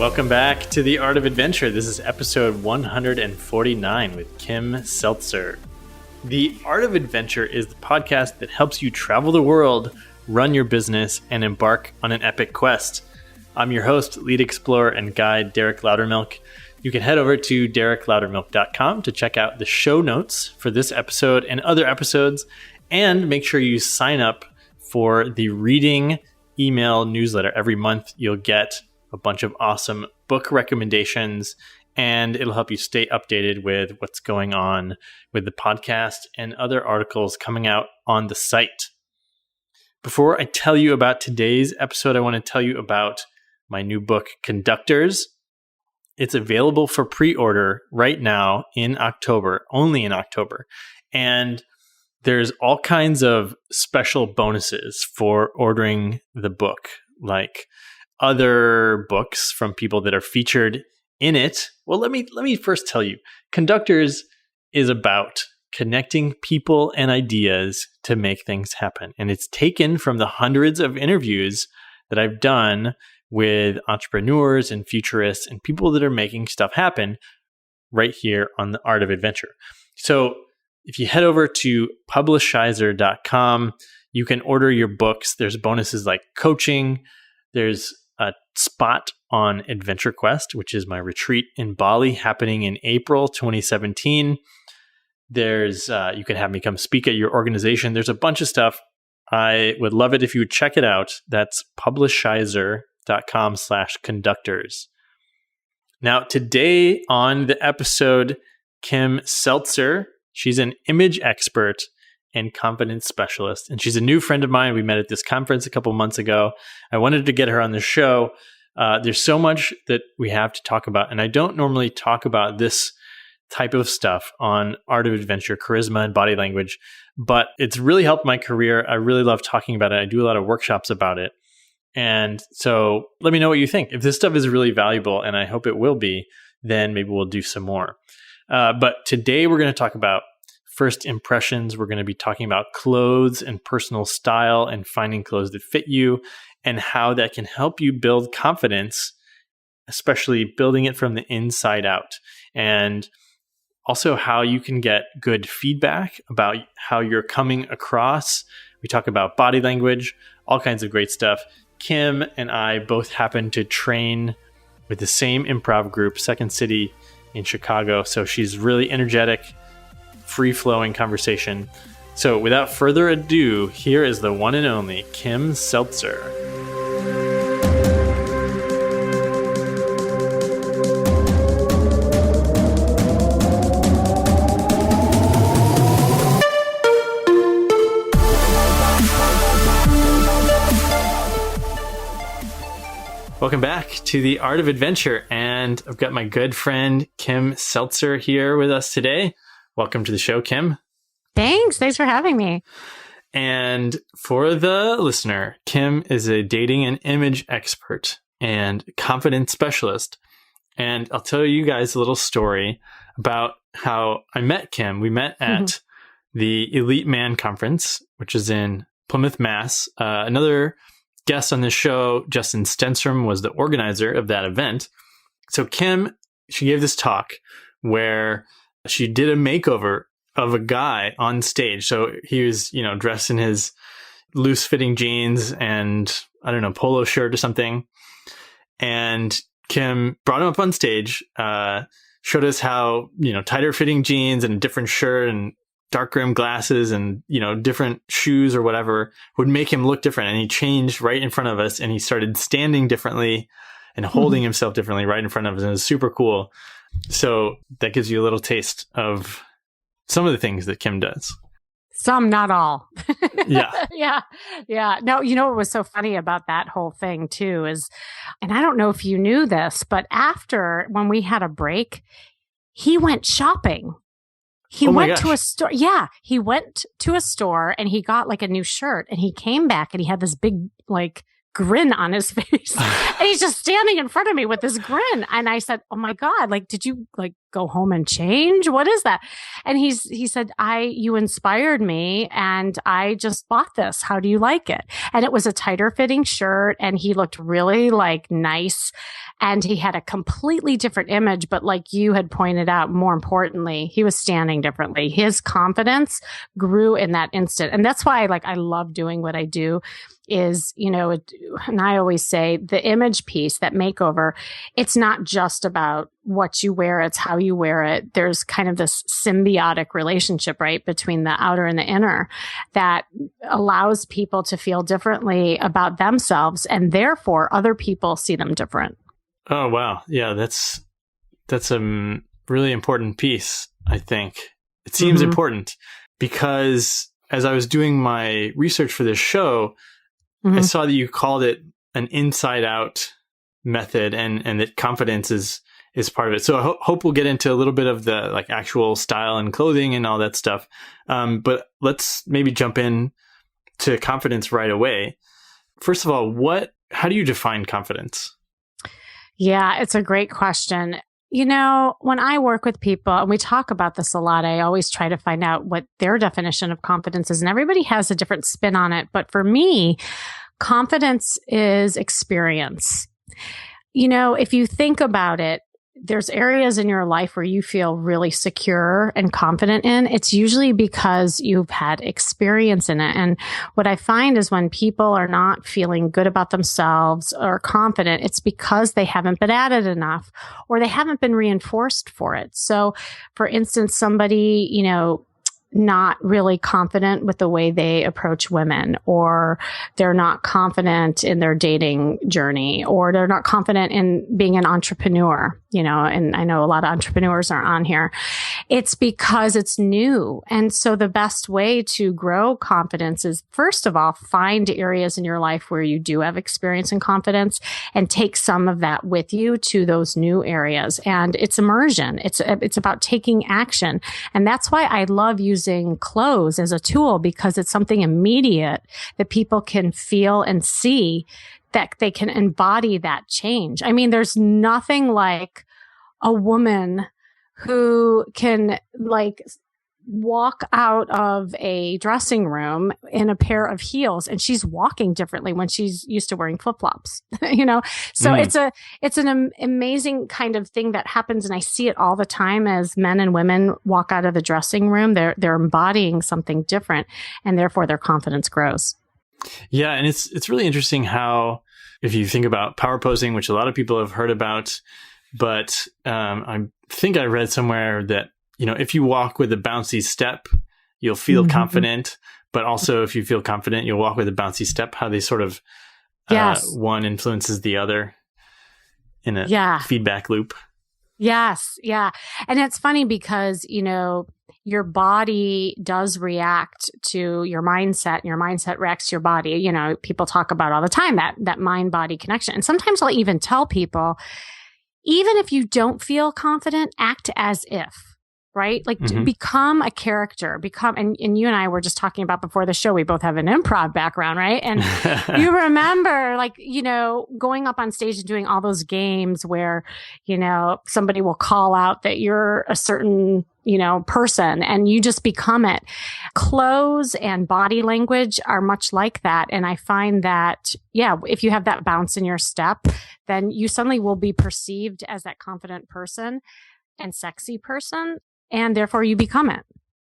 Welcome back to The Art of Adventure. This is episode 149 with Kim Seltzer. The Art of Adventure is the podcast that helps you travel the world, run your business, and embark on an epic quest. I'm your host, lead explorer, and guide, Derek Loudermilk. You can head over to derekloudermilk.com to check out the show notes for this episode and other episodes, and make sure you sign up for the reading email newsletter. Every month you'll get a bunch of awesome book recommendations, and it'll help you stay updated with what's going on with the podcast and other articles coming out on the site. Before I tell you about today's episode, I want to tell you about my new book, Conductors. It's available for pre-order right now in October, only in October. And there's all kinds of special bonuses for ordering the book, like other books from people that are featured in it. Well, let me first tell you, Conductors is about connecting people and ideas to make things happen. And it's taken from the hundreds of interviews that I've done with entrepreneurs and futurists and people that are making stuff happen right here on The Art of Adventure. So if you head over to publishizer.com, you can order your books. There's bonuses like coaching. There's a spot on Adventure Quest, which is my retreat in Bali happening in April 2017. There's you can have me come speak at your organization. There's a bunch of stuff. I would love it if you would check it out. That's publishizer.com/conductors. Now, today on the episode, Kim Seltzer, she's an image expert and confidence specialist. And she's a new friend of mine. We met at this conference a couple months ago. I wanted to get her on the show. There's so much that we have to talk about. And I don't normally talk about this type of stuff on Art of Adventure, charisma, and body language, but it's really helped my career. I really love talking about it. I do a lot of workshops about it. And so let me know what you think. If this stuff is really valuable, and I hope it will be, then maybe we'll do some more. But today we're going to talk about first impressions. We're going to be talking about clothes and personal style and finding clothes that fit you and how that can help you build confidence, especially building it from the inside out. And also how you can get good feedback about how you're coming across. We talk about body language, all kinds of great stuff. Kim and I both happen to train with the same improv group, Second City in Chicago. So she's really energetic, free-flowing conversation. So without further ado, here is the one and only Kim Seltzer. Welcome back to The Art of Adventure, and I've got my good friend Kim Seltzer here with us today. Welcome to the show, Kim. Thanks for having me. And for the listener, Kim is a dating and image expert and confidence specialist. And I'll tell you guys a little story about how I met Kim. We met at the Elite Man Conference, which is in Plymouth, Mass. Another guest on this show, Justin Stenstrom, was the organizer of that event. So Kim, she gave this talk where she did a makeover of a guy on stage. So he was, dressed in his loose fitting jeans and polo shirt or something. And Kim brought him up on stage, showed us how, tighter fitting jeans and a different shirt and dark rim glasses and, different shoes or whatever would make him look different. And he changed right in front of us, and he started standing differently and holding himself differently right in front of us. And it was super cool. So that gives you a little taste of some of the things that Kim does. Some, not all. Yeah. Yeah. No, what was so funny about that whole thing too is, and I don't know if you knew this, but when we had a break, he went shopping. He went to a store. Yeah. He went to a store and he got like a new shirt, and he came back and he had this big, grin on his face. And he's just standing in front of me with this grin. And I said, "Oh my God, did you go home and change? What is that? And he said, you inspired me and I just bought this. How do you like it? And it was a tighter fitting shirt and he looked really like nice and he had a completely different image. But like you had pointed out, more importantly, he was standing differently. His confidence grew in that instant. And that's why I love doing what I do is, and I always say the image piece, that makeover, it's not just about what you wear, it's how you wear it. There's kind of this symbiotic relationship, right, between the outer and the inner that allows people to feel differently about themselves and therefore other people see them different. Oh, wow. Yeah, that's a really important piece, I think. It seems important because as I was doing my research for this show, I saw that you called it an inside out method and that confidence is part of it. So I hope we'll get into a little bit of the actual style and clothing and all that stuff. But let's maybe jump in to confidence right away. First of all, how do you define confidence? Yeah, it's a great question. When I work with people and we talk about this a lot, I always try to find out what their definition of confidence is. And everybody has a different spin on it. But for me, confidence is experience. If you think about it, there's areas in your life where you feel really secure and confident in. It's usually because you've had experience in it. And what I find is when people are not feeling good about themselves or confident, it's because they haven't been at it enough or they haven't been reinforced for it. So for instance, somebody, not really confident with the way they approach women, or they're not confident in their dating journey, or they're not confident in being an entrepreneur, and I know a lot of entrepreneurs are on here. It's because it's new. And so the best way to grow confidence is, first of all, find areas in your life where you do have experience and confidence and take some of that with you to those new areas. And it's immersion. It's about taking action. And that's why I love using clothes as a tool, because it's something immediate that people can feel and see, that they can embody that change. I mean, there's nothing like a woman who can walk out of a dressing room in a pair of heels and she's walking differently when she's used to wearing flip-flops, So it's an amazing kind of thing that happens. And I see it all the time as men and women walk out of the dressing room, they're embodying something different and therefore their confidence grows. Yeah. And it's really interesting how, if you think about power posing, which a lot of people have heard about, but I think I read somewhere that, if you walk with a bouncy step, you'll feel confident, but also if you feel confident, you'll walk with a bouncy step, how they sort of, one influences the other in a feedback loop. Yes. Yeah. And it's funny because, your body does react to your mindset and your mindset reacts to your body. People talk about all the time that mind-body connection. And sometimes I'll even tell people, even if you don't feel confident, act as if. Right? Become a character, and you and I were just talking about before the show, we both have an improv background, right? And you remember going up on stage and doing all those games where, somebody will call out that you're a certain, person and you just become it. Clothes and body language are much like that. And I find that, if you have that bounce in your step, then you suddenly will be perceived as that confident person and sexy person. And therefore you become it.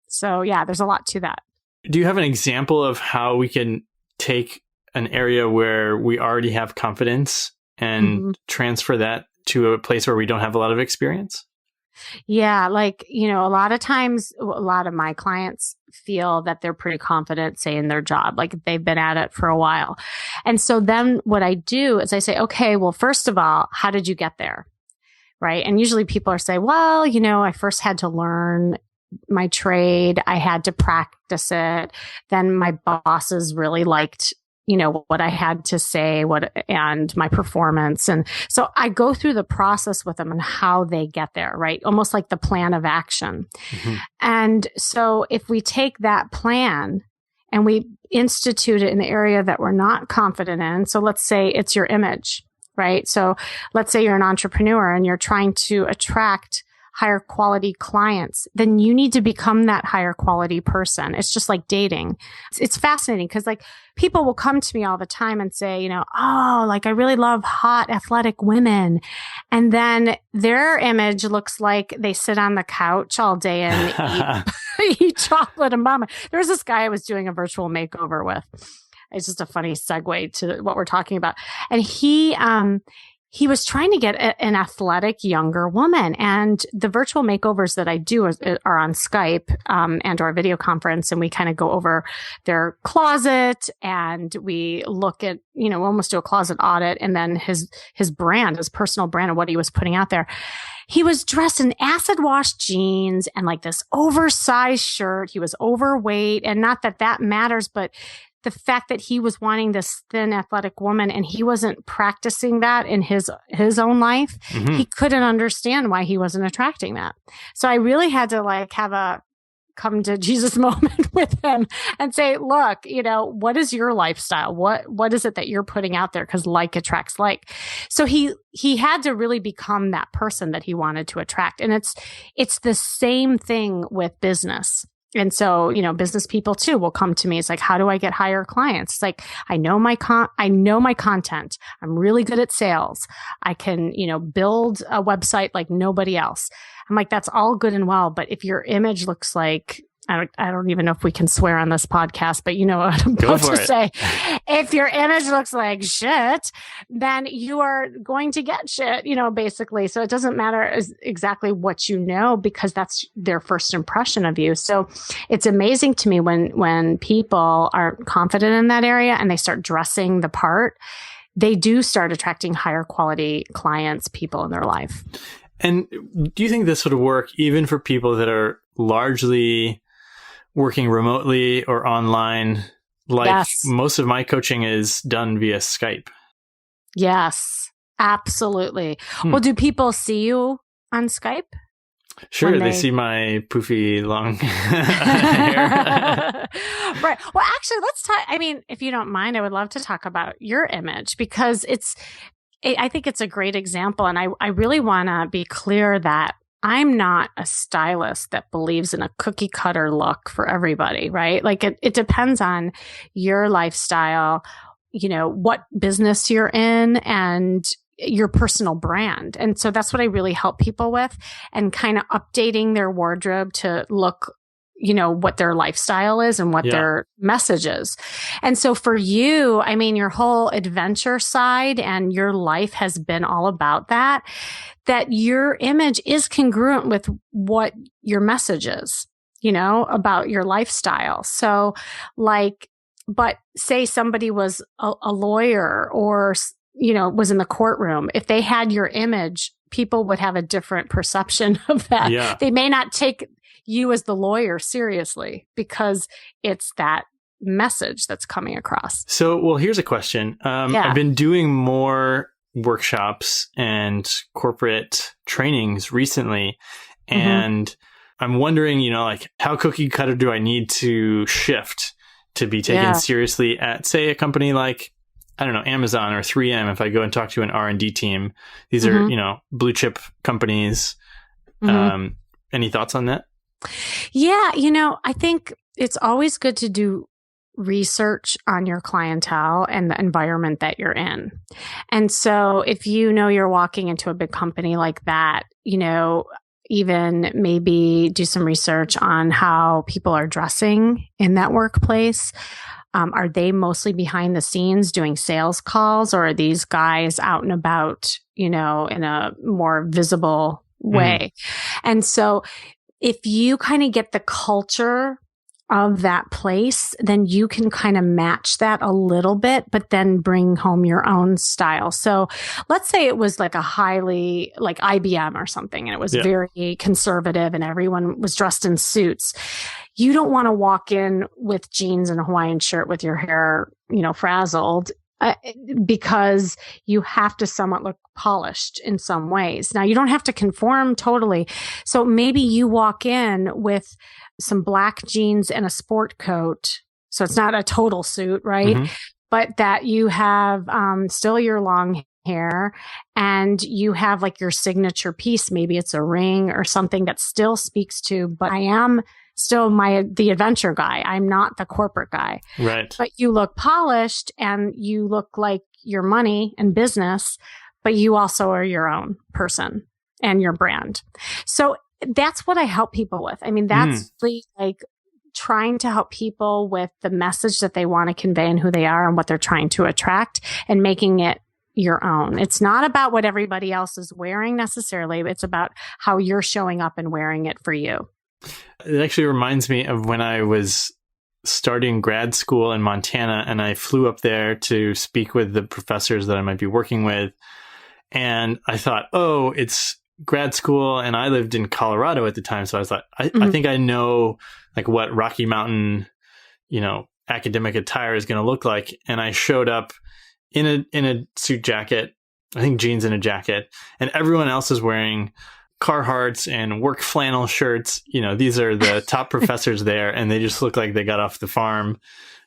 So there's a lot to that. Do you have an example of how we can take an area where we already have confidence and transfer that to a place where we don't have a lot of experience? Yeah. A lot of times, a lot of my clients feel that they're pretty confident, say, in their job, they've been at it for a while. And so then what I do is I say, okay, well, first of all, how did you get there? Right. And usually people are saying, well, I first had to learn my trade. I had to practice it. Then my bosses really liked, what I had to say, and my performance. And so I go through the process with them and how they get there, right? Almost like the plan of action. And so if we take that plan and we institute it in the area that we're not confident in, so let's say it's your image. Right. So let's say you're an entrepreneur and you're trying to attract higher quality clients, then you need to become that higher quality person. It's just like dating. It's fascinating because like people will come to me all the time and say, oh, like I really love hot athletic women. And then their image looks like they sit on the couch all day and eat chocolate and mama. There was this guy I was doing a virtual makeover with. It's just a funny segue to what we're talking about. And he was trying to get an athletic younger woman. And the virtual makeovers that I do are on Skype and or video conference. And we kind of go over their closet and we look at, almost do a closet audit and then his brand, his personal brand and what he was putting out there. He was dressed in acid wash jeans and like this oversized shirt. He was overweight, and not that matters, but the fact that he was wanting this thin athletic woman and he wasn't practicing that in his own life, he couldn't understand why he wasn't attracting that. So I really had to like have a come to Jesus moment with him and say, look, what is your lifestyle? What is it that you're putting out there? Because like attracts like. So he had to really become that person that he wanted to attract. And it's the same thing with business. And so, business people too will come to me. It's like, how do I get higher clients? It's like, I know my content. I'm really good at sales. I can, build a website like nobody else. I'm like, that's all good and well. But if your image looks like, I don't even know if we can swear on this podcast, but you know what I'm about to say. If your image looks like shit, then you are going to get shit, basically. So it doesn't matter exactly what because that's their first impression of you. So it's amazing to me when people aren't confident in that area and they start dressing the part, they do start attracting higher quality clients, people in their life. And do you think this would work even for people that are largely working remotely or online? Like yes. Most of my coaching is done via Skype. Yes, absolutely. Well, do people see you on Skype? Sure, they see my poofy long hair. Right. Well, actually, let's talk. I mean, if you don't mind, I would love to talk about your image because I think it's a great example. And I really want to be clear that I'm not a stylist that believes in a cookie cutter look for everybody, right? Like it depends on your lifestyle, what business you're in and your personal brand. And so that's what I really help people with and kind of updating their wardrobe to look, what their lifestyle is and what their message is. And so for you, I mean, your whole adventure side and your life has been all about that your image is congruent with what your message is, about your lifestyle. So but say somebody was a lawyer or, was in the courtroom, if they had your image, people would have a different perception of that. Yeah. They may not take you as the lawyer seriously because it's that message that's coming across. So, well, here's a question. I've been doing more workshops and corporate trainings recently, and I'm wondering, like how cookie cutter do I need to shift to be taken seriously at, say, a company like, I don't know, Amazon or 3M. If I go and talk to an R&D team, these are, blue chip companies. Any thoughts on that? Yeah. I think it's always good to do research on your clientele and the environment that you're in. And so if you're walking into a big company like that, even maybe do some research on how people are dressing in that workplace. Are they mostly behind the scenes doing sales calls, or are these guys out and about, in a more visible way? And so if you kind of get the culture of that place, then you can kind of match that a little bit, but then bring home your own style. So let's say it was like a highly, like IBM or something, and it was very conservative and everyone was dressed in suits. You don't want to walk in with jeans and a Hawaiian shirt with your hair, frazzled. Because you have to somewhat look polished in some ways. Now, you don't have to conform totally. So maybe you walk in with some black jeans and a sport coat. So it's not a total suit, right? But that you have still your long hair, and you have like your signature piece. Maybe it's a ring or something that still speaks to, but I am still the adventure guy. I'm not the corporate guy. Right. But you look polished and you look like your money and business, but you also are your own person and your brand. So that's what I help people with. I mean, that's like trying to help people with the message that they want to convey and who they are and what they're trying to attract and making it your own. It's not about what everybody else is wearing necessarily. It's about how you're showing up and wearing it for you. It actually reminds me of when I was starting grad school in Montana, and I flew up there to speak with the professors that I might be working with. And I thought, oh, it's grad school, and I lived in Colorado at the time. So I was like, I think I know like what Rocky Mountain, academic attire is going to look like. And I showed up in a suit jacket, I think jeans and a jacket, and everyone else is wearing Carhartts and work flannel shirts. These are the top professors there, and they just look like they got off the farm.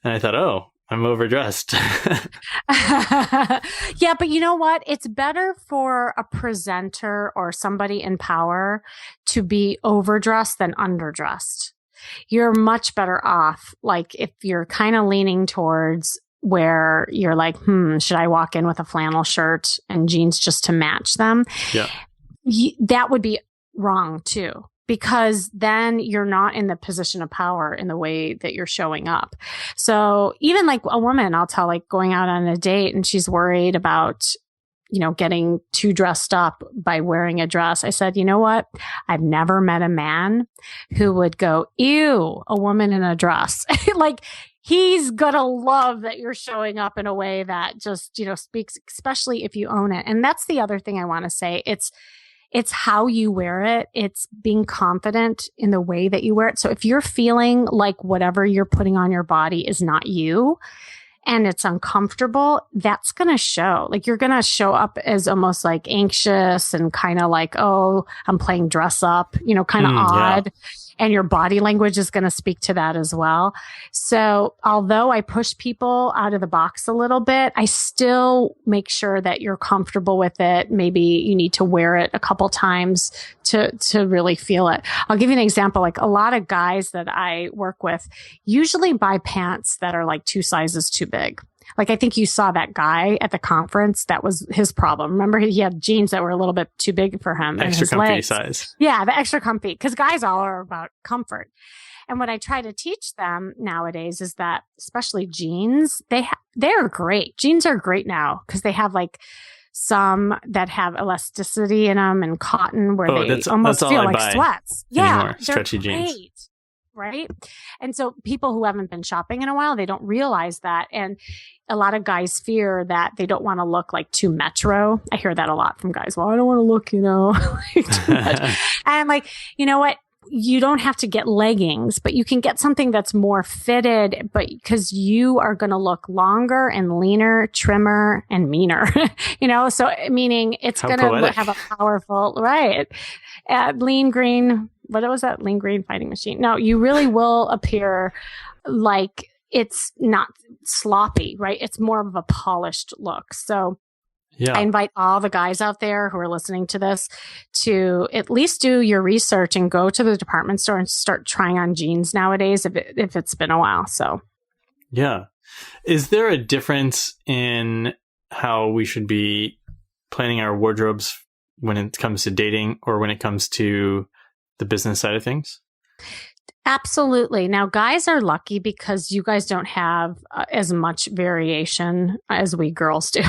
And I thought, oh, I'm overdressed. Yeah, but you know what? It's better for a presenter or somebody in power to be overdressed than underdressed. You're much better off. Like if you're kind of leaning towards where you're like, should I walk in with a flannel shirt and jeans just to match them? Yeah. That would be wrong too, because then you're not in the position of power in the way that you're showing up. So even like a woman, I'll tell, like going out on a date and she's worried about, getting too dressed up by wearing a dress. I said, you know what? I've never met a man who would go, ew, a woman in a dress. Like he's gonna love that you're showing up in a way that just, speaks, especially if you own it. And that's the other thing I want to say. It's how you wear it. It's being confident in the way that you wear it. So if you're feeling like whatever you're putting on your body is not you and it's uncomfortable, that's going to show. Like you're going to show up as almost like anxious and kind of like, oh, I'm playing dress up, kind of odd. Yeah. And your body language is going to speak to that as well. So although I push people out of the box a little bit, I still make sure that you're comfortable with it. Maybe you need to wear it a couple times to really feel it. I'll give you an example. Like a lot of guys that I work with usually buy pants that are like 2 sizes too big. Like, I think you saw that guy at the conference. That was his problem. Remember, he had jeans that were a little bit too big for him. Extra comfy size. Yeah, the extra comfy. Because guys all are about comfort. And what I try to teach them nowadays is that, especially jeans, they're great. Jeans are great now because they have like some that have elasticity in them and cotton where they almost feel like sweats. Yeah, stretchy jeans. Right? And so people who haven't been shopping in a while, they don't realize that. And a lot of guys fear that they don't want to look like too metro. I hear that a lot from guys. Well, I don't want to look, like too much. And I'm like, you know what? You don't have to get leggings, but you can get something that's more fitted, but because you are going to look longer and leaner, trimmer and meaner, so meaning it's going to have a powerful, right. Lean green. What was that? Lean green fighting machine. No, you really will appear like it's not sloppy, right? It's more of a polished look. So yeah. I invite all the guys out there who are listening to this to at least do your research and go to the department store and start trying on jeans nowadays if it's been a while. So, yeah. Is there a difference in how we should be planning our wardrobes when it comes to dating or when it comes to the business side of things? Absolutely. Now, guys are lucky because you guys don't have as much variation as we girls do.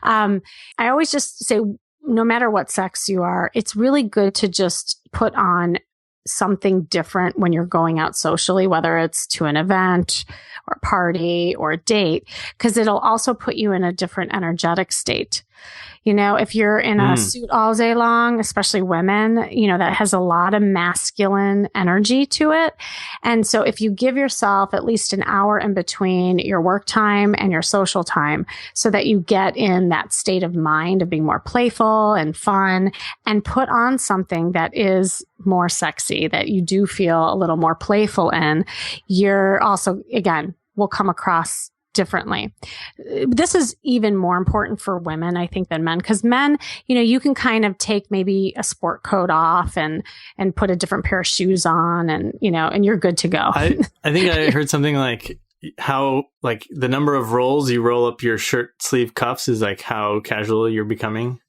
I always just say, no matter what sex you are, it's really good to just put on something different when you're going out socially, whether it's to an event or a party or a date, because it'll also put you in a different energetic state. If you're in a suit all day long, especially women, that has a lot of masculine energy to it. And so if you give yourself at least an hour in between your work time and your social time so that you get in that state of mind of being more playful and fun and put on something that is more sexy, that you do feel a little more playful in, you're also, again, will come across differently. This is even more important for women, I think, than men, because men, you can kind of take maybe a sport coat off and put a different pair of shoes on, and you're good to go. I think I heard something like how like the number of rolls you roll up your shirt sleeve cuffs is like how casual you're becoming.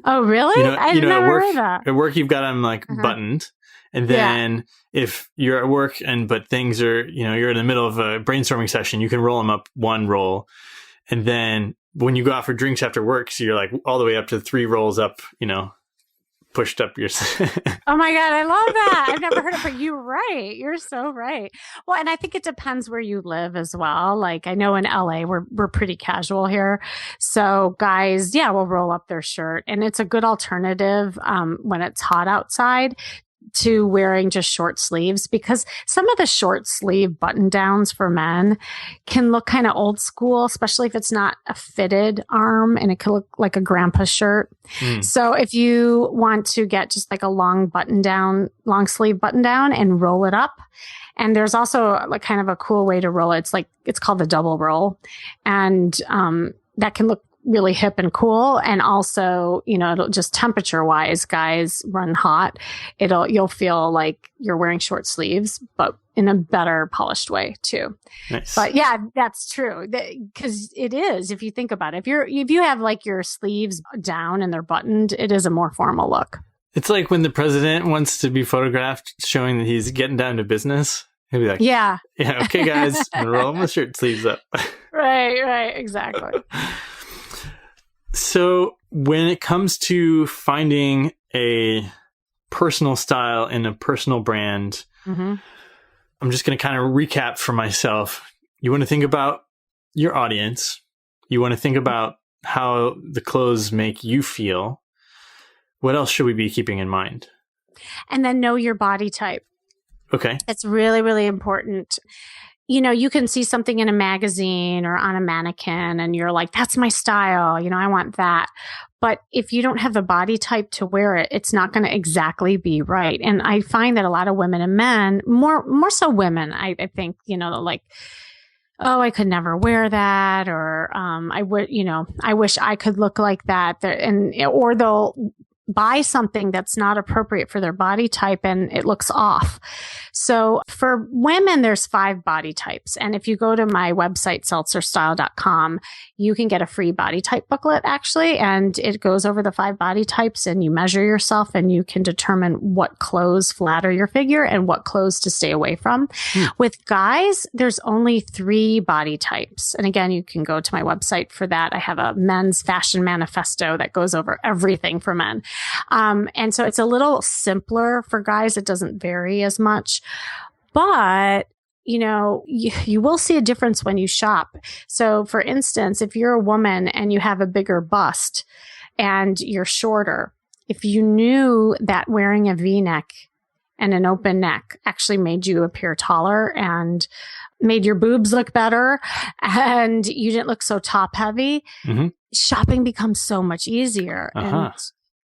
Oh, really? I never heard that. At work, you've got them like buttoned. And then if you're at work but things are, you're in the middle of a brainstorming session, you can roll them up one roll. And then when you go out for drinks after work, so you're like all the way up to 3 rolls up, pushed up your... Oh my God, I love that. I've never heard it, but you're right. You're so right. Well, and I think it depends where you live as well. Like I know in LA, we're pretty casual here. So guys, will roll up their shirt, and it's a good alternative when it's hot outside to wearing just short sleeves, because some of the short sleeve button downs for men can look kind of old school, especially if it's not a fitted arm, and it can look like a grandpa shirt. So if you want to get just like a long sleeve button down and roll it up. And there's also like kind of a cool way to roll it. It's called the double roll. And that can look really hip and cool. And also, it'll just temperature wise, guys run hot. You'll feel like you're wearing short sleeves, but in a better polished way too. Nice. But yeah, that's true. Cause it is, if you think about it, if you have like your sleeves down and they're buttoned, it is a more formal look. It's like when the president wants to be photographed showing that he's getting down to business. He'll be like, yeah, okay guys, I'm roll my shirt sleeves up. Right, exactly. So when it comes to finding a personal style and a personal brand, I'm just going to kind of recap for myself. You want to think about your audience. You want to think about how the clothes make you feel. What else should we be keeping in mind? And then know your body type. Okay. It's really, really important. You can see something in a magazine or on a mannequin and you're like, that's my style. I want that. But if you don't have the body type to wear it, it's not going to exactly be right. And I find that a lot of women and men, more so women, I think, like, oh, I could never wear that. Or, I wish I could look like that. Or they'll buy something that's not appropriate for their body type and it looks off. So for women, there's 5 body types. And if you go to my website, seltzerstyle.com, you can get a free body type booklet actually. And it goes over the 5 body types and you measure yourself and you can determine what clothes flatter your figure and what clothes to stay away from. With guys, there's only 3 body types. And again, you can go to my website for that. I have a men's fashion manifesto that goes over everything for men. And so it's a little simpler for guys. It doesn't vary as much, but you will see a difference when you shop. So for instance, if you're a woman and you have a bigger bust and you're shorter, if you knew that wearing a V-neck and an open neck actually made you appear taller and made your boobs look better and you didn't look so top heavy, shopping becomes so much easier. And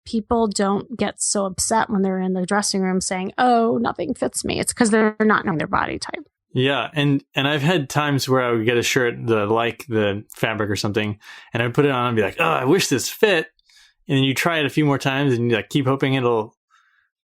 people don't get so upset when they're in the dressing room saying, oh, nothing fits me. It's because they're not knowing their body type. Yeah. And I've had times where I would get a shirt, the fabric or something, and I'd put it on and be like, oh, I wish this fit. And then you try it a few more times and you like keep hoping it'll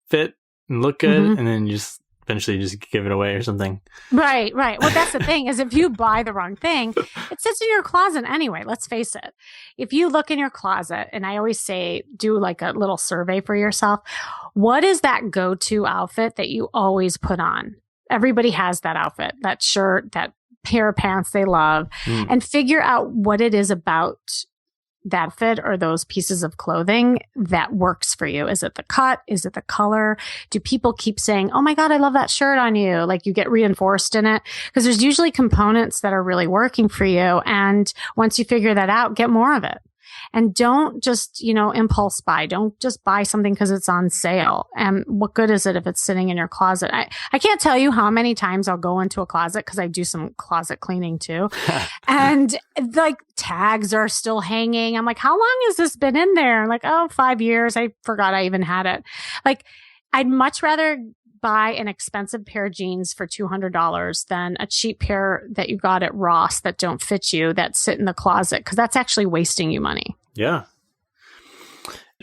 fit and look good. And then you just eventually just give it away or something. Right. Well, that's the thing is if you buy the wrong thing, it sits in your closet anyway. Let's face it. If you look in your closet, and I always say, do like a little survey for yourself. What is that go-to outfit that you always put on? Everybody has that outfit, that shirt, that pair of pants they love, and figure out what it is about that fit or those pieces of clothing that works for you. Is it the cut? Is it the color? Do people keep saying, oh my God, I love that shirt on you? Like you get reinforced in it because there's usually components that are really working for you. And once you figure that out, get more of it. And don't just, impulse buy. Don't just buy something because it's on sale. And what good is it if it's sitting in your closet? I can't tell you how many times I'll go into a closet because I do some closet cleaning too. And like tags are still hanging. I'm like, how long has this been in there? I'm like, 5 years. I forgot I even had it. Like, I'd much rather buy an expensive pair of jeans for $200 than a cheap pair that you got at Ross that don't fit you, that sit in the closet, because that's actually wasting you money. Yeah.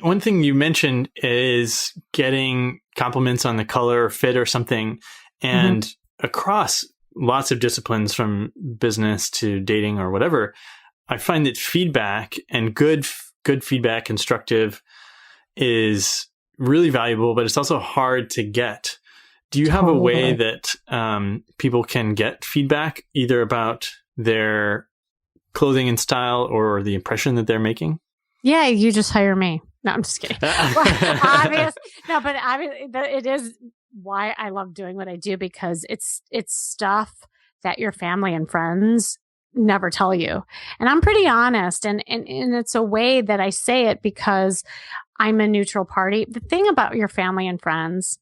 One thing you mentioned is getting compliments on the color or fit or something. And across lots of disciplines, from business to dating or whatever, I find that feedback and good feedback, constructive, is really valuable, but it's also hard to get. Do you have a way that people can get feedback either about their clothing and style or the impression that they're making? Yeah, you just hire me. No, I'm just kidding. Obvious. No, but it is why I love doing what I do, because it's stuff that your family and friends never tell you. And I'm pretty honest, and it's a way that I say it because I'm a neutral party. The thing about your family and friends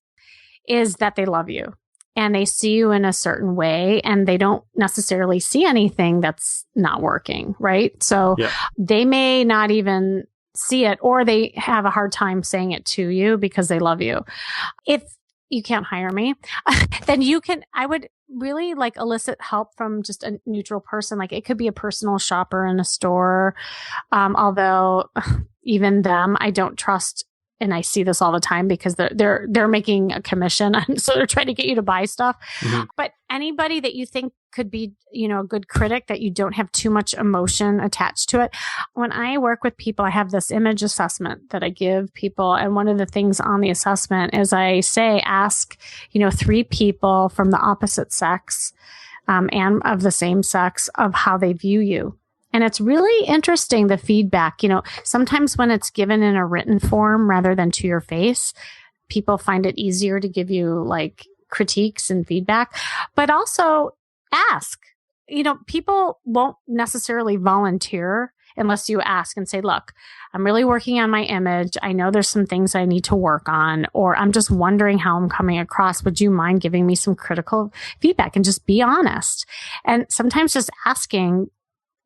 is that they love you and they see you in a certain way, and they don't necessarily see anything that's not working, right? So they may not even see it, or they have a hard time saying it to you because they love you. If you can't hire me, then I would really elicit help from just a neutral person. It could be a personal shopper in a store. Although even them, I don't trust. And I see this all the time because they're making a commission. So they're trying to get you to buy stuff. But anybody that you think could be, a good critic, that you don't have too much emotion attached to it. When I work with people, I have this image assessment that I give people. And one of the things on the assessment is I say, ask, 3 people from the opposite sex, and of the same sex, of how they view you. And it's really interesting, the feedback. Sometimes when it's given in a written form rather than to your face, people find it easier to give you critiques and feedback. But also ask. People won't necessarily volunteer unless you ask and say, look, I'm really working on my image. I know there's some things I need to work on, or I'm just wondering how I'm coming across. Would you mind giving me some critical feedback? And just be honest. And sometimes just asking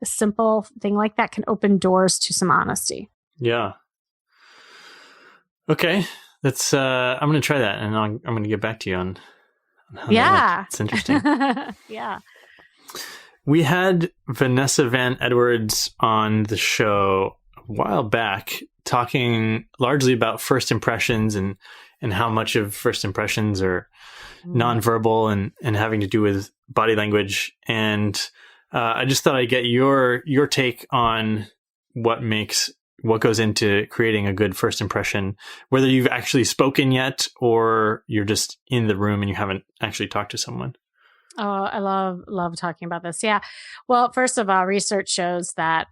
a simple thing like that can open doors to some honesty. Yeah. Okay. That's, I'm going to try that, and I'm going to get back to you on how that went. It's interesting. Yeah. We had Vanessa Van Edwards on the show a while back, talking largely about first impressions and how much of first impressions are nonverbal and having to do with body language. And I just thought I'd get your take on what goes into creating a good first impression, whether you've actually spoken yet or you're just in the room and you haven't actually talked to someone. Oh, I love talking about this. Yeah. Well, first of all, research shows that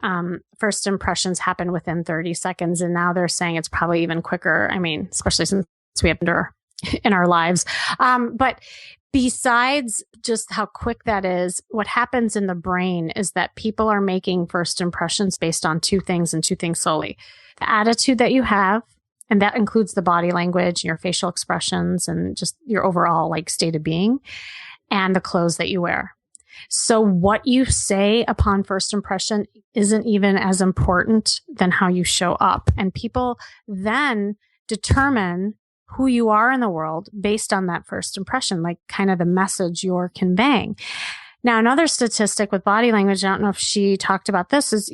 first impressions happen within 30 seconds. And now they're saying it's probably even quicker. I mean, especially since we have in our lives. But besides just how quick that is, what happens in the brain is that people are making first impressions based on 2 things, and 2 things solely. The attitude that you have, and that includes the body language, your facial expressions, and just your overall state of being, and the clothes that you wear. So what you say upon first impression isn't even as important than how you show up. And people then determine who you are in the world based on that first impression, kind of the message you're conveying. Now, another statistic with body language, I don't know if she talked about this, is,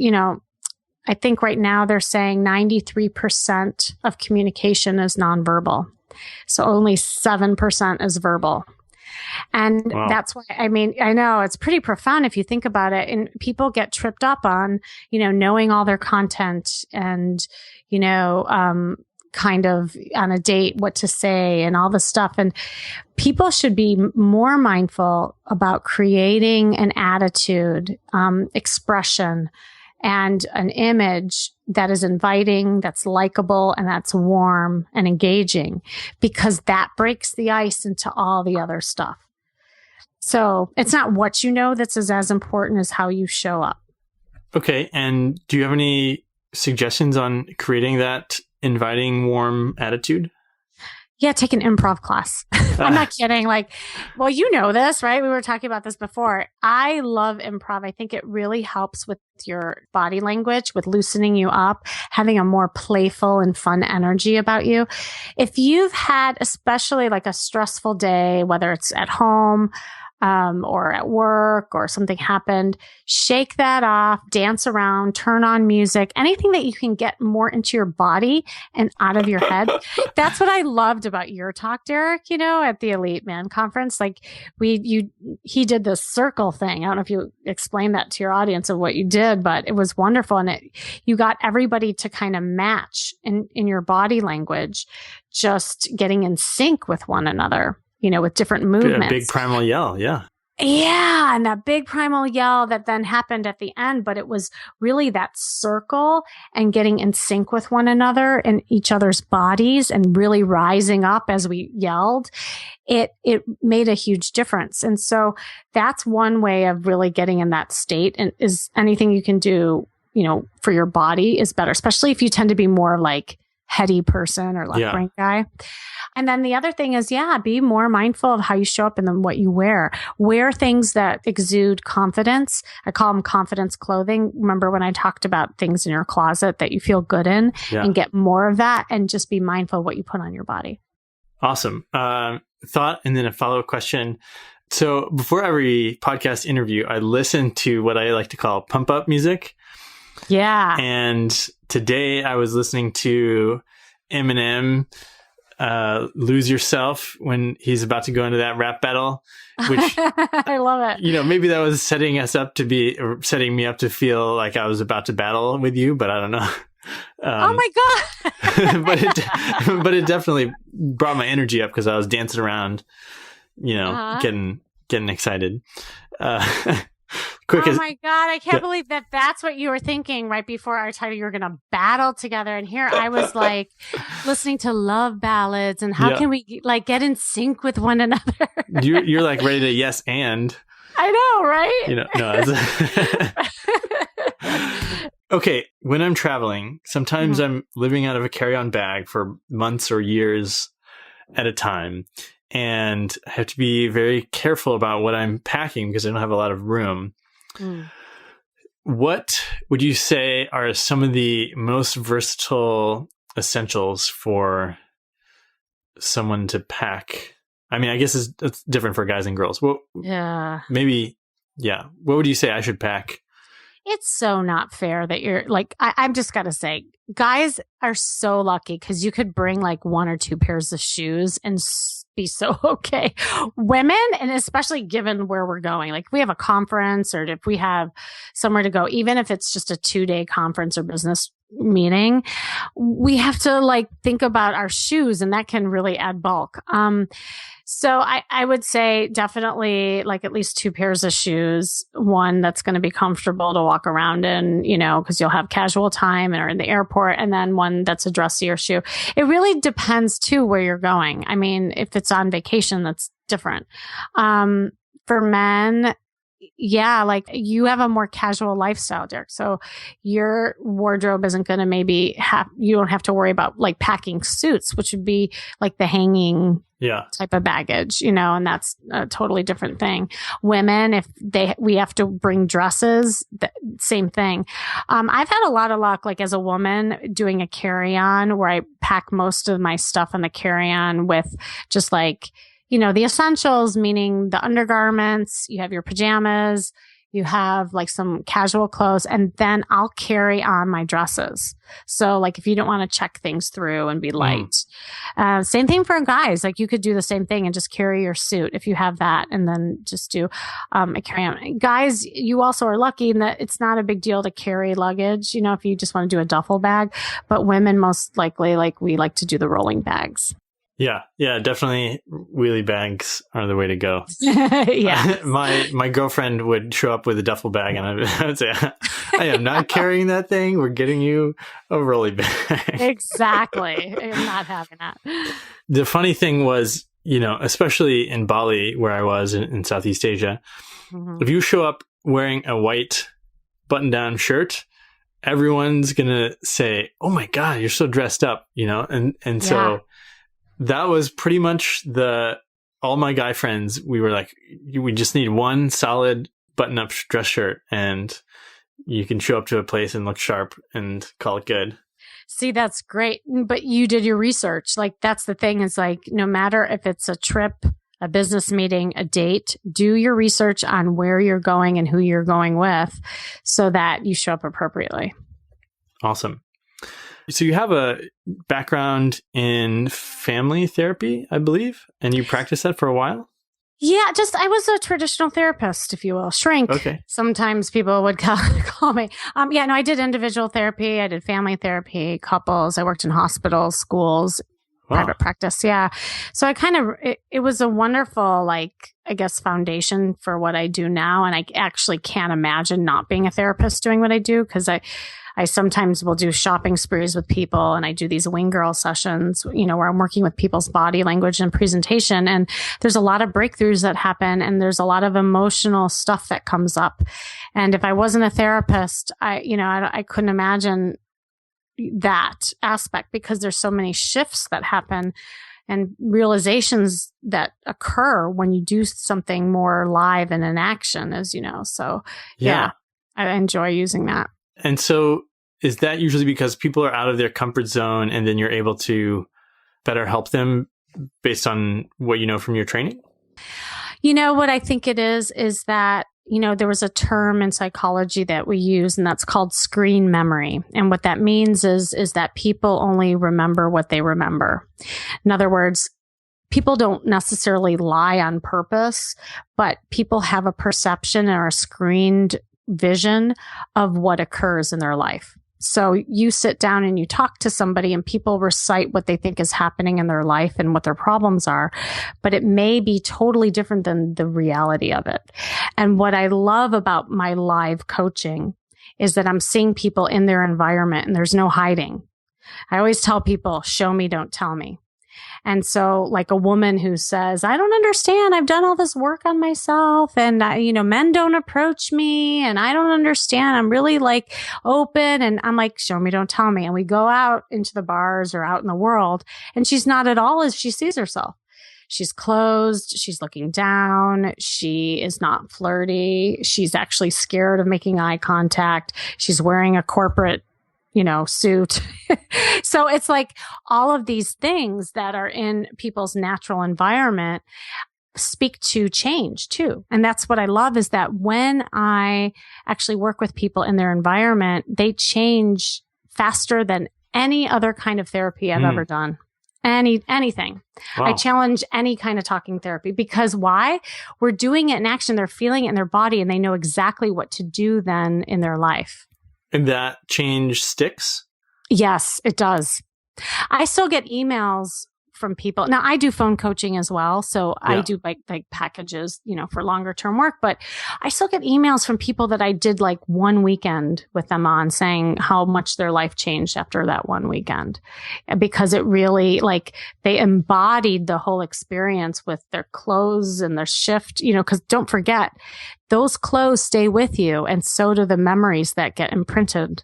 I think right now they're saying 93% of communication is nonverbal. So only 7% is verbal. And that's why, I know it's pretty profound if you think about it. And people get tripped up on, knowing all their content and, kind of on a date, what to say and all the stuff. And people should be more mindful about creating an attitude, expression, and an image that is inviting, that's likable, and that's warm and engaging, because that breaks the ice into all the other stuff. So it's not what you know that's as important as how you show up. Okay. And do you have any suggestions on creating that inviting, warm attitude? Yeah, take an improv class. I'm not kidding. Like, well, you know this, right? We were talking about this before. I love improv. I think it really helps with your body language, with loosening you up, having a more playful and fun energy about you. If you've had, especially like a stressful day, whether it's at home, or at work or something happened, shake that off, dance around, turn on music, anything that you can get more into your body and out of your head. That's what I loved about your talk, Derek, at the Elite Man Conference. Like he did this circle thing. I don't know if you explained that to your audience of what you did, but it was wonderful. And you got everybody to kind of match in your body language, just getting in sync with one another. With different movements. A big primal yell, yeah. Yeah, and that big primal yell that then happened at the end, but it was really that circle and getting in sync with one another and each other's bodies and really rising up as we yelled. It made a huge difference. And so that's one way of really getting in that state, and is anything you can do, for your body is better, especially if you tend to be more like heady person or left brain guy. And then the other thing is, be more mindful of how you show up and then what you wear. Wear things that exude confidence. I call them confidence clothing. Remember when I talked about things in your closet that you feel good in, and get more of that, and just be mindful of what you put on your body. Awesome. Thought, and then a follow-up question. So before every podcast interview, I listen to what I like to call pump up music. Yeah. And today I was listening to Eminem, Lose Yourself, when he's about to go into that rap battle, which I love it. Maybe that was setting me up to feel like I was about to battle with you, but I don't know. Oh my God. but it definitely brought my energy up because I was dancing around, getting excited. My God, I can't believe that that's what you were thinking right before our title. You were going to battle together. And here I was like listening to love ballads and how can we like get in sync with one another? You're like ready to yes and. I know, right? No. Okay, when I'm traveling, sometimes I'm living out of a carry-on bag for months or years at a time. And I have to be very careful about what I'm packing because I don't have a lot of room. What would you say are some of the most versatile essentials for someone to pack? I mean, I guess it's different for guys and girls. Well, maybe, what would you say I should pack? It's so not fair that you're like, I'm just got to say, guys are so lucky because you could bring like 1 or 2 pairs of shoes and be so okay. Women, and especially given where we're going, like if we have a conference or if we have somewhere to go, even if it's just a 2-day conference or business meeting, we have to like think about our shoes, and that can really add bulk. So I would say definitely like at least 2 pairs of shoes, one that's going to be comfortable to walk around in, because you'll have casual time or in the airport, and then one that's a dressier shoe. It really depends too where you're going. I mean, if it's on vacation, that's different. For men, like you have a more casual lifestyle, Derek. So your wardrobe isn't going to you don't have to worry about like packing suits, which would be like the hanging type of baggage, and that's a totally different thing. Women, if we have to bring dresses, same thing. I've had a lot of luck, like as a woman doing a carry-on where I pack most of my stuff on the carry-on with just like, the essentials, meaning the undergarments, you have your pajamas, you have like some casual clothes, and then I'll carry on my dresses. So like if you don't want to check things through and be light. Same thing for guys. Like you could do the same thing and just carry your suit if you have that, and then just do a carry-on. Guys, you also are lucky in that it's not a big deal to carry luggage, if you just want to do a duffel bag. But women most likely, like we like to do the rolling bags. Yeah, definitely wheelie bags are the way to go. Yeah. My girlfriend would show up with a duffel bag and I would say, I am not carrying that thing. We're getting you a rolly bag. Exactly. I'm not having that. The funny thing was, especially in Bali, where I was in Southeast Asia, if you show up wearing a white button-down shirt, everyone's going to say, oh my God, you're so dressed up, and so that was pretty much the all my guy friends, we were like, we just need one solid button-up dress shirt, and you can show up to a place and look sharp and call it good. See, that's great. But you did your research. Like, that's the thing, is like, no matter if it's a trip, a business meeting, a date, do your research on where you're going and who you're going with so that you show up appropriately. Awesome. So you have a background in family therapy, I believe, and you practiced that for a while? Yeah, I was a traditional therapist, if you will, shrink. Okay. Sometimes people would call me. I did individual therapy. I did family therapy, couples. I worked in hospitals, schools, private practice. Yeah. So it was a wonderful, foundation for what I do now. And I actually can't imagine not being a therapist doing what I do, because I sometimes will do shopping sprees with people, and I do these wing girl sessions, where I'm working with people's body language and presentation. And there's a lot of breakthroughs that happen, and there's a lot of emotional stuff that comes up. And if I wasn't a therapist, I couldn't imagine that aspect, because there's so many shifts that happen and realizations that occur when you do something more live and in action, as you know. So yeah, I enjoy using that. And so is that usually because people are out of their comfort zone, and then you're able to better help them based on what you know from your training? What I think it is that, there was a term in psychology that we use, and that's called screen memory. And what that means is that people only remember what they remember. In other words, people don't necessarily lie on purpose, but people have a perception or a screened vision of what occurs in their life. So you sit down and you talk to somebody, and people recite what they think is happening in their life and what their problems are, but it may be totally different than the reality of it. And what I love about my live coaching is that I'm seeing people in their environment, and there's no hiding. I always tell people, show me, don't tell me. And so, like a woman who says, I don't understand. I've done all this work on myself, and men don't approach me, and I don't understand. I'm really open. And I'm like, show me, don't tell me. And we go out into the bars or out in the world, and she's not at all as she sees herself. She's closed. She's looking down. She is not flirty. She's actually scared of making eye contact. She's wearing a corporate suit. So it's like all of these things that are in people's natural environment speak to change too. And that's what I love, is that when I actually work with people in their environment, they change faster than any other kind of therapy I've ever done. Anything. Wow. I challenge any kind of talking therapy, because why? We're doing it in action. They're feeling it in their body, and they know exactly what to do then in their life. And that change sticks? Yes, it does. I still get emails from people. Now, I do phone coaching as well. So I do like packages, for longer term work, but I still get emails from people that I did one weekend with them on, saying how much their life changed after that one weekend, because it really they embodied the whole experience with their clothes and their shift, because don't forget, those clothes stay with you, and so do the memories that get imprinted,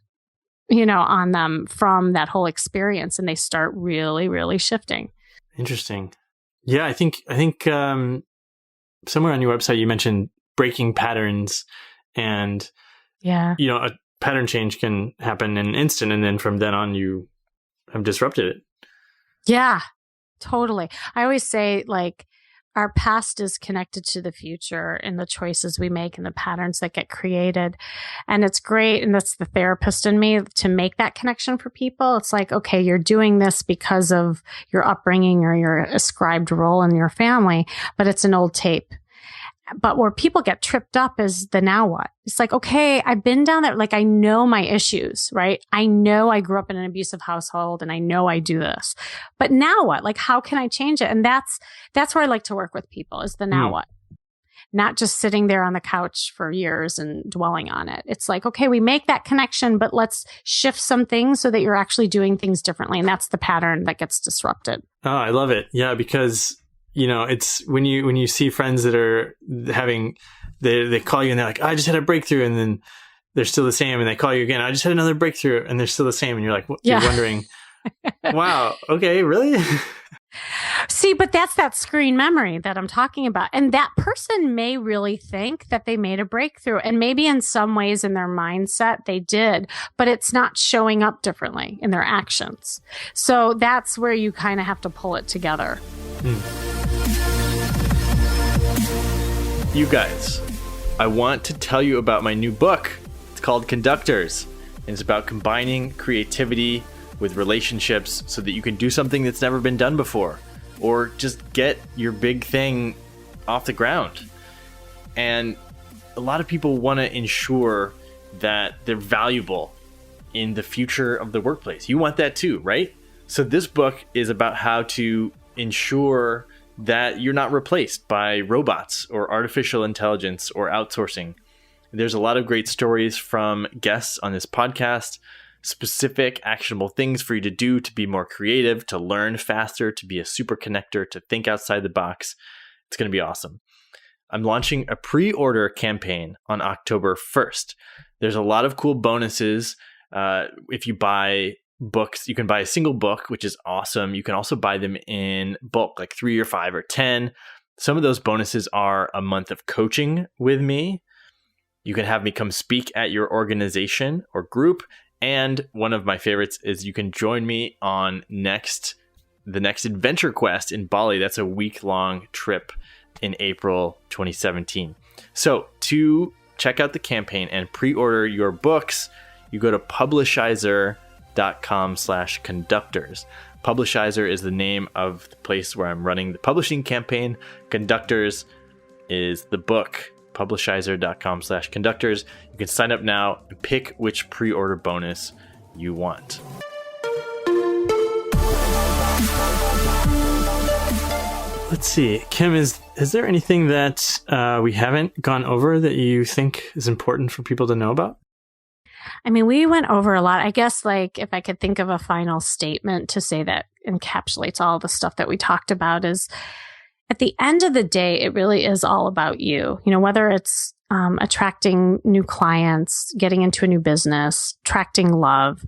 on them from that whole experience, and they start really, really shifting. Interesting. Yeah, I think somewhere on your website you mentioned breaking patterns, and a pattern change can happen in an instant, and then from then on you have disrupted it. Yeah, totally. I always say our past is connected to the future and the choices we make and the patterns that get created. And it's great. And that's the therapist in me, to make that connection for people. It's like, okay, you're doing this because of your upbringing or your ascribed role in your family, but it's an old tape. But where people get tripped up is the now what? It's like, okay, I've been down there. I know my issues, right? I know I grew up in an abusive household, and I know I do this, but now what? How can I change it? And that's where I like to work with people, is the now what? Not just sitting there on the couch for years and dwelling on it. It's like, okay, we make that connection, but let's shift some things so that you're actually doing things differently. And that's the pattern that gets disrupted. Oh, I love it. Yeah, because it's when you see friends that are they call you and they're like, I just had a breakthrough, and then they're still the same, and they call you again, I just had another breakthrough, and they're still the same, and you're like, you're wondering, wow, okay, really? See, See, but that's that screen memory that I'm talking about. And that person may really think that they made a breakthrough. And maybe in some ways in their mindset they did, but it's not showing up differently in their actions. So that's where you kind of have to pull it together. You guys, I want to tell you about my new book. It's called Conductors. And it's about combining creativity with relationships so that you can do something that's never been done before, or just get your big thing off the ground. And a lot of people want to ensure that they're valuable in the future of the workplace. You want that too, right? So this book is about how to ensure that you're not replaced by robots or artificial intelligence or outsourcing. There's a lot of great stories from guests on this podcast, specific actionable things for you to do to be more creative, to learn faster, to be a super connector, to think outside the box. It's going to be awesome. I'm launching a pre-order campaign on October 1st. There's a lot of cool bonuses. If you buy books, you can buy a single book, which is awesome. You can also buy them in bulk, like 3 or 5 or 10. Some of those bonuses are a month of coaching with me. You can have me come speak at your organization or group. And one of my favorites is you can join me on the next Adventure Quest in Bali. That's a week-long trip in April 2017. So to check out the campaign and pre-order your books, you go to publishizer.com/conductors. Publishizer is the name of the place where I'm running the publishing campaign. Conductors is the book. Publishizer.com/conductors. You can sign up now and pick which pre-order bonus you want. Let's see. Kim, is there anything that we haven't gone over that you think is important for people to know about? I mean, we went over a lot. I guess, like, if I could think of a final statement to say that encapsulates all the stuff that we talked about, is at the end of the day, it really is all about you. You know, whether it's attracting new clients, getting into a new business, attracting love.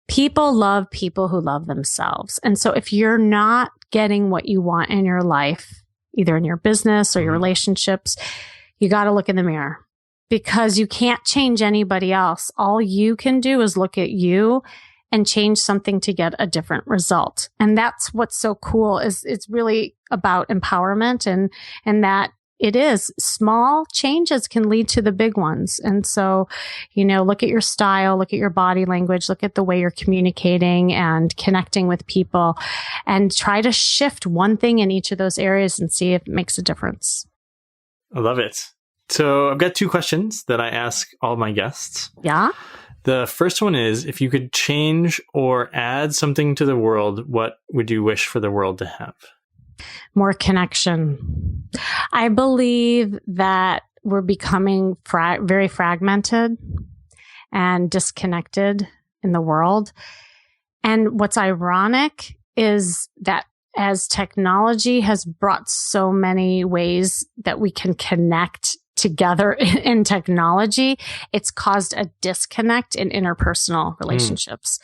People love people who love themselves. And so if you're not getting what you want in your life, either in your business or your relationships, you got to look in the mirror, because you can't change anybody else. All you can do is look at you and change something to get a different result. And that's what's so cool, is it's really about empowerment, and that it is small changes can lead to the big ones. And so, you know, look at your style, look at your body language, look at the way you're communicating and connecting with people, and try to shift one thing in each of those areas and see if it makes a difference. I love it. So I've got 2 questions that I ask all my guests. Yeah. The first one is, if you could change or add something to the world, what would you wish for the world to have? More connection. I believe that we're becoming very fragmented and disconnected in the world. And what's ironic is that as technology has brought so many ways that we can connect together in technology, it's caused a disconnect in interpersonal relationships.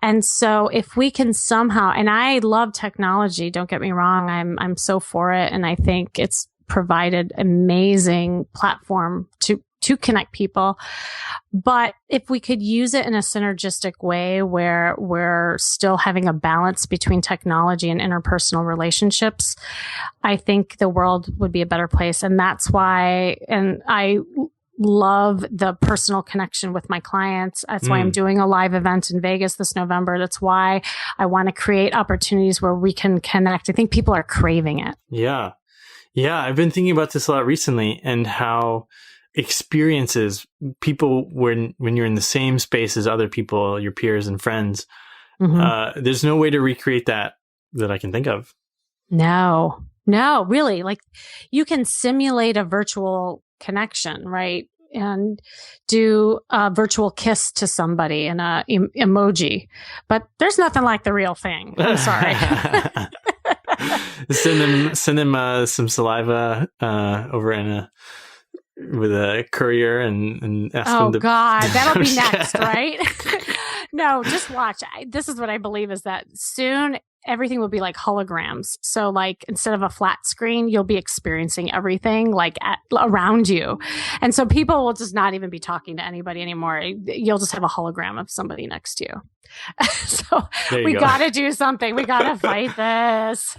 And so if we can somehow, and I love technology, don't get me wrong, I'm so for it. And I think it's provided amazing platform to connect people. But if we could use it in a synergistic way where we're still having a balance between technology and interpersonal relationships, I think the world would be a better place. And that's why, and I love the personal connection with my clients. That's why I'm doing a live event in Vegas this November. That's why I want to create opportunities where we can connect. I think people are craving it. Yeah. Yeah. I've been thinking about this a lot recently, and how experiences, people, when you're in the same space as other people, your peers and friends, there's no way to recreate that I can think of. No, really. Like, you can simulate a virtual connection, right? And do a virtual kiss to somebody in a emoji, but there's nothing like the real thing. I'm sorry. send them some saliva over with a courier and ask them to... Oh, God, that'll be next, right? No, just watch. This is what I believe, is that soon everything will be like holograms. So like instead of a flat screen, you'll be experiencing everything like around you. And so people will just not even be talking to anybody anymore. You'll just have a hologram of somebody next to you. So we got to do something. We got to fight this.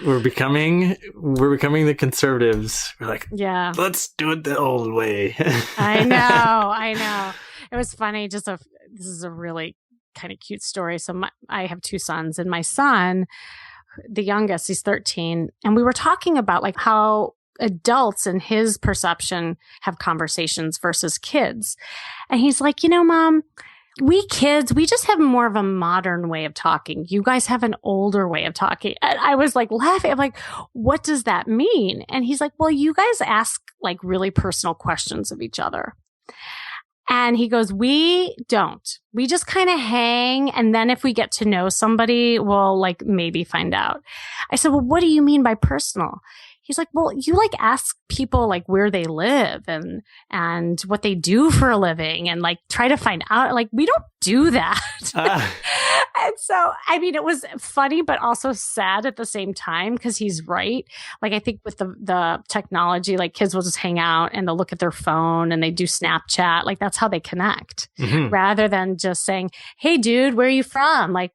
We're becoming the conservatives. We're like, yeah, let's do it the old way. I know. It was funny. This is a really kind of cute story. So I have 2 sons, and my son, the youngest, he's 13. And we were talking about like how adults in his perception have conversations versus kids. And he's like, Mom, we kids, we just have more of a modern way of talking. You guys have an older way of talking. And I was like laughing. I'm like, what does that mean? And he's like, well, you guys ask like really personal questions of each other. And he goes, we don't. We just kind of hang. And then if we get to know somebody, we'll like maybe find out. I said, well, what do you mean by personal? He's like, well, you like ask people like where they live and what they do for a living and like try to find out. Like, we don't do that. And so, I mean, it was funny, but also sad at the same time because he's right. Like, I think with the technology, like kids will just hang out and they'll look at their phone and they do Snapchat. Like, that's how they connect rather than just saying, hey, dude, where are you from? Like,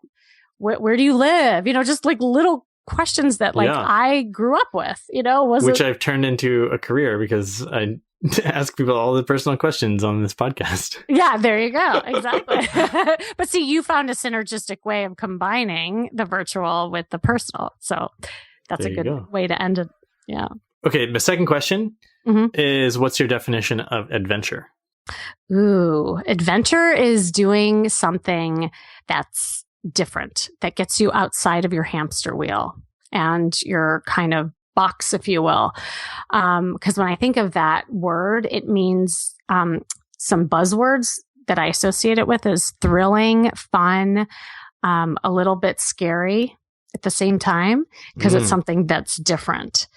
where do you live? Just like little questions that like I grew up with, which I've turned into a career because I ask people all the personal questions on this podcast. Yeah, there you go. Exactly. But see, you found a synergistic way of combining the virtual with the personal. So that's a good way to end it. Yeah. Okay. The second question is, what's your definition of adventure? Ooh, adventure is doing something that's different, that gets you outside of your hamster wheel and your kind of box, if you will. Because when I think of that word, it means some buzzwords that I associate it with is thrilling, fun, a little bit scary at the same time, because it's something that's different.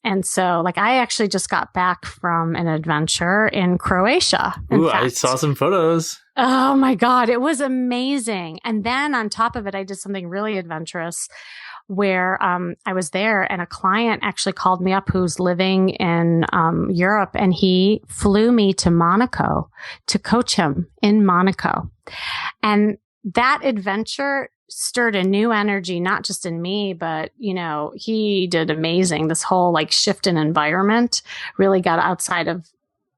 And so, like, I actually just got back from an adventure in Croatia. Ooh, I saw some photos. Oh my God, it was amazing. And then on top of it, I did something really adventurous where I was there and a client actually called me up who's living in Europe, and he flew me to Monaco to coach him in Monaco. And that adventure stirred a new energy, not just in me, but, he did amazing. This whole like shift in environment really got outside of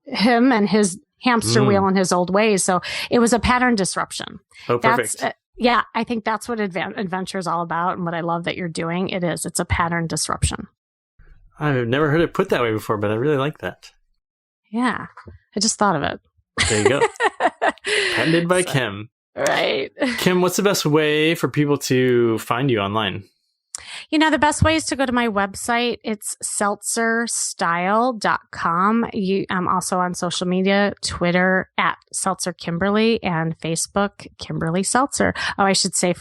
him and his hamster wheel and his old ways. So it was a pattern disruption. Oh, perfect. Yeah, I think that's what adventure is all about. And what I love that you're doing, it's a pattern disruption. I've never heard it put that way before, but I really like that. Yeah, I just thought of it. There you go. Patented by Kim. Right. Kim, what's the best way for people to find you online? The best way is to go to my website. It's seltzerstyle.com. I'm also on social media, Twitter at Seltzer Kimberly and Facebook, Kimberly Seltzer. Oh, I should say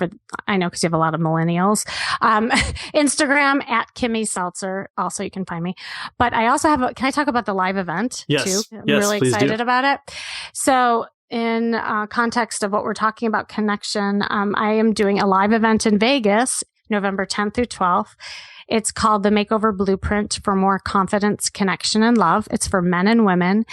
I know because you have a lot of millennials. Instagram at Kimmy Seltzer. Also, you can find me. But I also can I talk about the live event too? I'm really excited about it. So, in context of what we're talking about, connection, I am doing a live event in Vegas, November 10th through 12th. It's called the Makeover Blueprint for More Confidence, Connection, and Love. It's for men and women.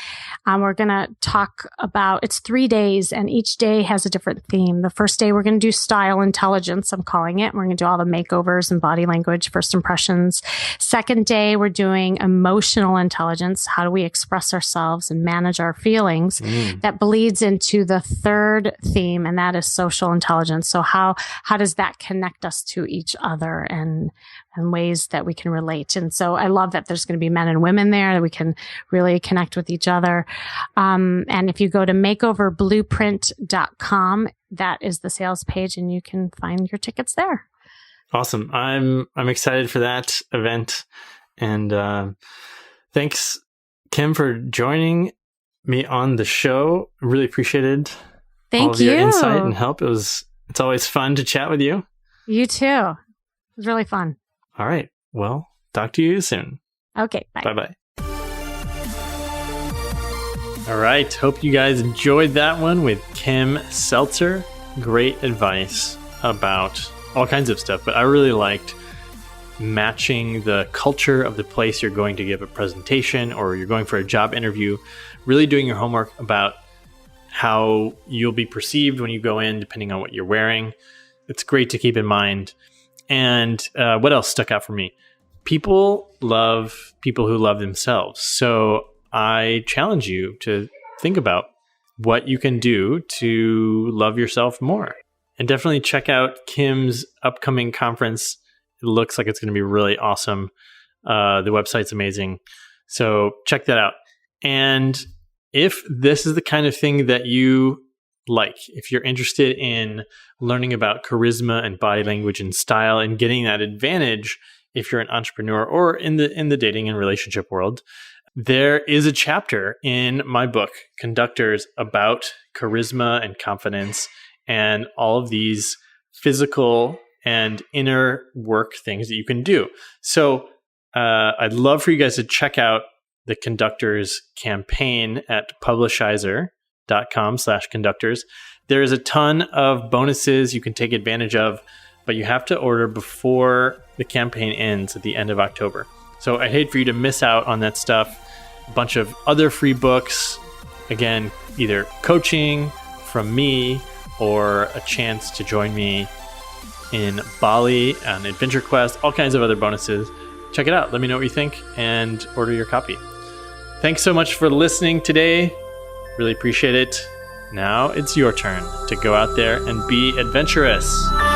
We're going to talk about, it's 3 days, and each day has a different theme. The first day, we're going to do style intelligence, I'm calling it. We're going to do all the makeovers and body language, first impressions. Second day, we're doing emotional intelligence. How do we express ourselves and manage our feelings? That bleeds into the third theme, and that is social intelligence. So how does that connect us to each other and ways that we can relate. And so I love that there's going to be men and women there, that we can really connect with each other. And if you go to makeoverblueprint.com, that is the sales page, and you can find your tickets there. Awesome. I'm excited for that event. And thanks, Kim, for joining me on the show. Really appreciated all of your insight and help. It's always fun to chat with you. You too. It was really fun. All right. Well, talk to you soon. Okay. Bye. Bye-bye. All right. Hope you guys enjoyed that one with Kim Seltzer. Great advice about all kinds of stuff. But I really liked matching the culture of the place you're going to give a presentation or you're going for a job interview, really doing your homework about how you'll be perceived when you go in, depending on what you're wearing. It's great to keep in mind. And what else stuck out for me? People love people who love themselves. So I challenge you to think about what you can do to love yourself more. And definitely check out Kim's upcoming conference. It looks like it's going to be really awesome. The website's amazing. So check that out. And if this is the kind of thing that you like, if you're interested in learning about charisma and body language and style and getting that advantage, if you're an entrepreneur or in the dating and relationship world, there is a chapter in my book, Conductors, about charisma and confidence and all of these physical and inner work things that you can do. So I'd love for you guys to check out the Conductors campaign at publishizer.com/conductors. There is a ton of bonuses you can take advantage of, but you have to order before the campaign ends at the end of October. So I hate for you to miss out on that stuff. A bunch of other free books. Again, either coaching from me or a chance to join me in Bali on Adventure Quest, all kinds of other bonuses. Check it out. Let me know what you think and order your copy. Thanks so much for listening today. Really appreciate it. Now it's your turn to go out there and be adventurous.